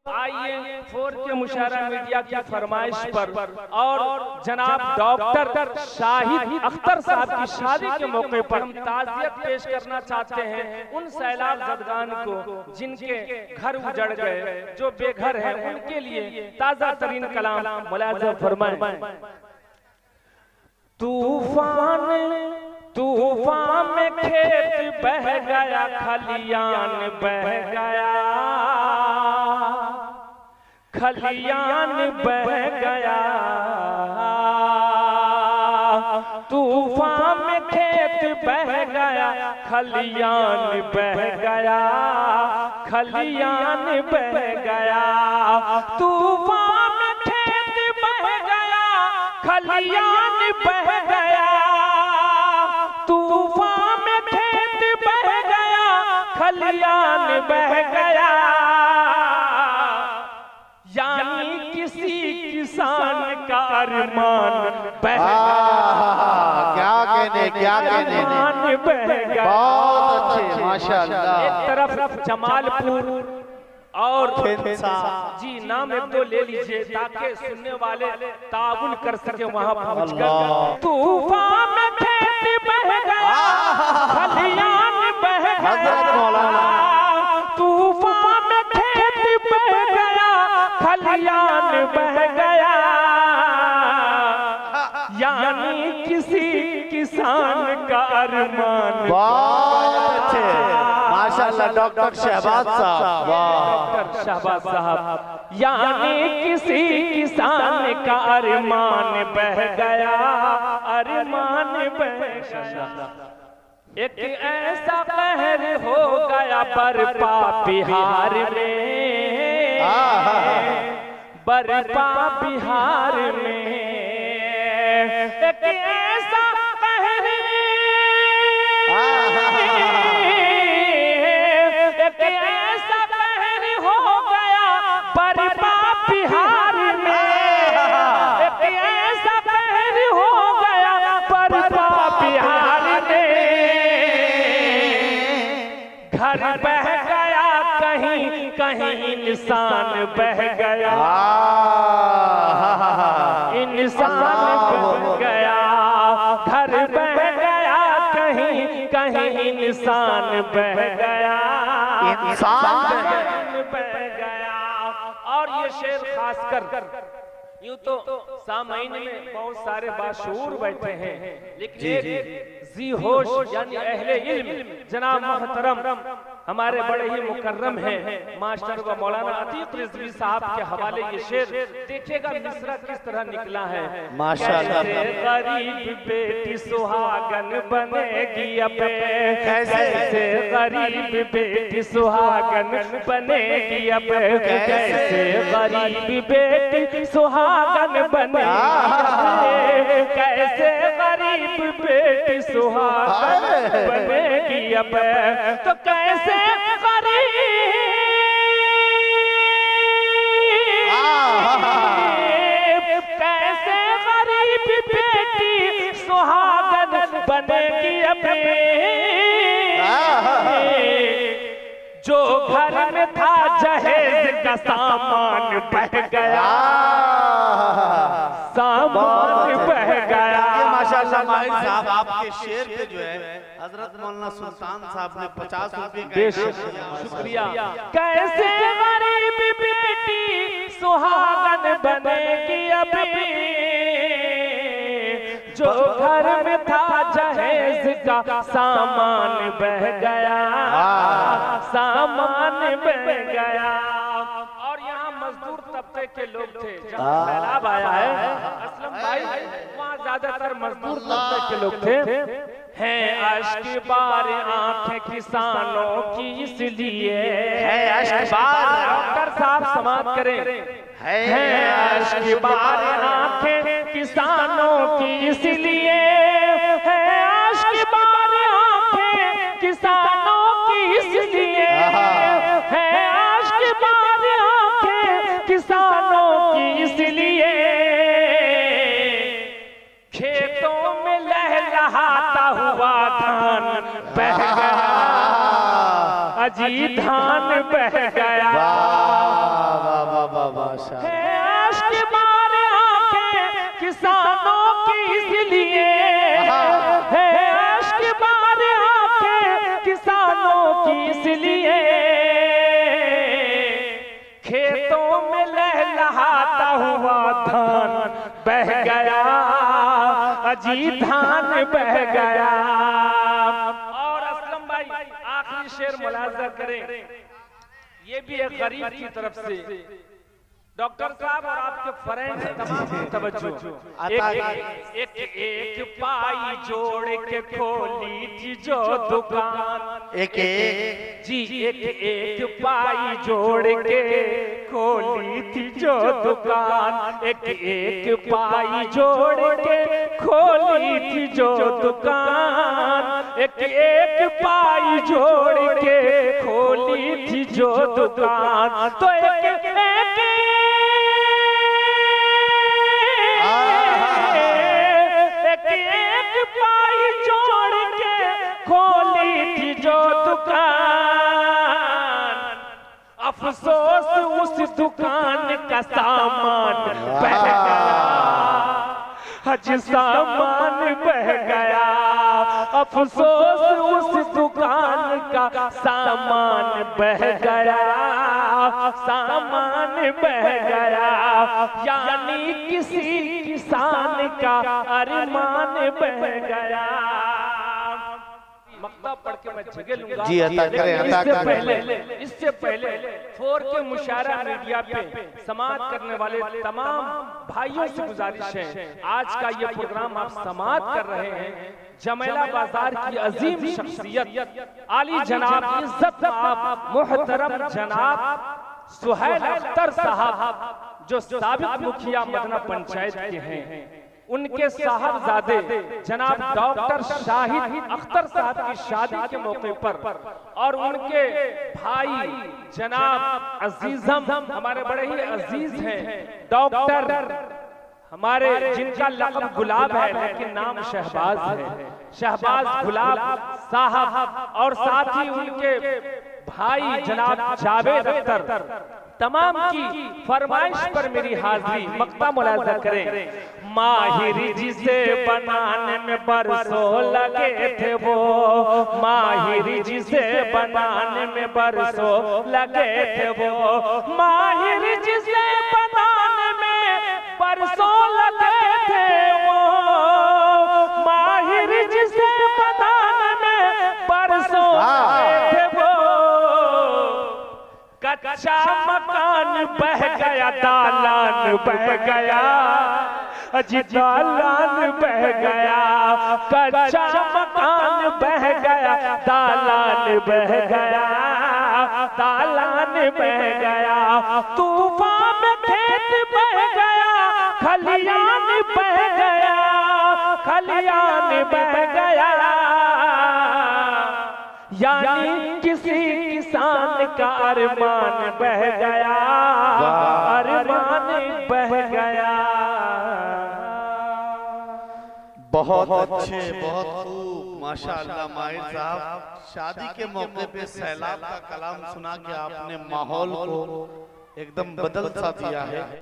आइए 4 के मुशायरा मीडिया की फरमाइश पर और जनाब डॉक्टर शाहिद अख्तर साहब की शादी के मौके पर हम ताज़ियत पेश करना चाहते हैं उन सैलाब ज़दगान को जिनके घर उजड़ गए, जो बेघर हैं, उनके लिए ताज़ा तरीन कलाम मुलाज़ा फरमाएं। तूफान में खेत बह गया, खलियान बह गया, खलियान बह गया। तूफान में खेत बह गया, खलियान बह गया, खलियान बह गया। तूफान में खेत बह गया, खलियान बह गया। तूफान में खेत बह गया, खलियान बह गया। यानी किसी किसान का अरमान बह गया। क्या कहने बहुत अच्छे माशाअल्लाह। एक तरफ जमालपुर और जी नाम एक दो ले लीजिए ताकि सुनने वाले ताउन कर सके वहां पहुंचकर। तूफान में खेत बह गया, खलियान बह गया। तूफान में खेत बह गया, खलियान बह गया। यानी किसी किसान का अरमान। बहुत अच्छे माशाअल्लाह डॉक्टर शहबाज साहब। डॉक्टर शहबाज साहब। यानी किसी किसान का अरमान बह गया, अरमान बह गया। एक ऐसा कहर हो गया बरपा बिहार में, बरपा बिहार में। एक ऐसा कहर, एक ऐसा कहर हो गया बरपा बिहार में। एक ऐसा कहर हो गया बरपा बिहार में। घर बह गया, कहीं कहीं इंसान बह गया, इंसान बह गया। घर बह गया, कहीं कहीं इंसान बह गया, इंसान बह गया। और ये शेर खासकर यूं तो सामईन में बहुत सारे बाशऊर बैठे हैं, लेकिन एक जी होश यानी अहले इल्म जनाब मोहतरम हमारे बड़े ही मुकर्रम हैं मास्टर व मौलाना अतीक रिजवी साहब के हवाले ये शेर देखिएगा मिसरा किस तरह निकला है माशाअल्लाह। गरीब बेटी सुहागन बनेगी अब, कैसे गरीब बेटी सुहागन बनेगी अब, कैसे गरीब बेटी सुहागन बनेगी, कैसे गरीब बेटी सुहागन बनेगी अब। तो कैसे गरीब, कैसे गरीब बेटी सुहागन बनेगी अब। जो घर में था जहेज का सामान बह गया, सामान बह गया। माशाअल्लाह माहिर साहब आपके शेर पे जो है हजरत मौलाना सुल्तान साहब ने 50 रुपए का शुक्रिया। कैसे गरीब बेटी सुहागन बनेगी अभी, जो घर में था जहेज का सामान बह गया, सामान बह गया। और यहाँ मजदूर तबके के लोग थे, जहाँ सैलाब आया है असलम भाई, वहाँ ज्यादातर मजदूर तबके के लोग थे। हैं अश्क बार आंखें किसानों की इसलिए, है अश्क बार, डॉक्टर साहब समाप्त करें। हैं अश्क बार आंखें किसानों की इसलिए, है अश्क बार आंखें किसानों की इसलिए, है अश्क बार आंखें किसानों की इसलिए। खेतों में लहलहाता हुआ धान बह गया, अजी धान बह गया। किसानों की इसलिए है अश्क बार आंखें किसानों की इसलिए खेतों में लहलहाता हुआ धान बह गया अजी धान बह गया। और असलम भाई आखिरी शेर मुलाजा करें, ये भी एक गरीब की तरफ से डॉक्टर साहब और आपके फ्रेंड्स तमाम तवज्जो। एक पाई जोड़ के खोली थी जो दुकान, एक पाई जोड़ के खोली थी जो दुकान, एक पाई जोड़ के खोली थी जो दुकान, एक पाई जोड़ के खोली थी जो दुकान। तो एक पाई जोड़ के खोली थी जो दुकान, अफसोस उस दुकान का सामान बह गया, हज सामान बह गया, अफसोस उस दुकान का सामान बह गया, सामान बह गया, यानी किसी किसान का अरमान बह गया। मक्ता पढ़ के मैं जगह लूंगा जी, अता करें, इससे पहले 4K मुशायरा मीडिया पे समाअत करने वाले तमाम भाइयों से गुजारिश है, आज का ये प्रोग्राम आप समाअत कर रहे हैं जमेला बाजार की अजीम शख्सियत आली जनाब इज्जत आप मुहतरम जनाब सुहैल अख्तर साहब जो साबिक मुखिया मदना पंचायत के हैं, उनके साहबजादे जनाब डॉक्टर शाहिद अख्तर साहब की शादी के मौके पर और उनके भाई जनाब अजीजम हमारे बड़े ही अजीज हैं डॉक्टर हमारे जिनका लक़ब गुलाब है लेकिन नाम शहबाज है, शहबाज गुलाब साहब और साथ ही उनके भाई जनाब जावेद अख्तर, तमाम की फरमाइश पर मेरी हाजिरी मक्ता मुलाजा करें। माहिर जिसे बनाने में बरसों लगे थे वो, माहिर जिसे बनाने में बरसों लगे थे वो, माहिर जिसे बनाने में बरसों लगे थे वो, माहिर जिसे बनाने में बरसों लगे थे वो, कच्चा मकान बह गया दालान बह गया, अजी दालान बह गया, कच्चा मकान बह गया दालान बह गया, दालान बह गया, तूफान में खेत बह गया, खलियान बह गया, खलियान बह गया, यानी किसी किसान का अरमान बह गया, अरमान बह गया। बहुत अच्छे, बहुत खूब, माशाअल्लाह माहिर साहब। शादी के मौके पे सैलाब का कलाम सुना के आपने माहौल को एकदम बदल सा दिया है।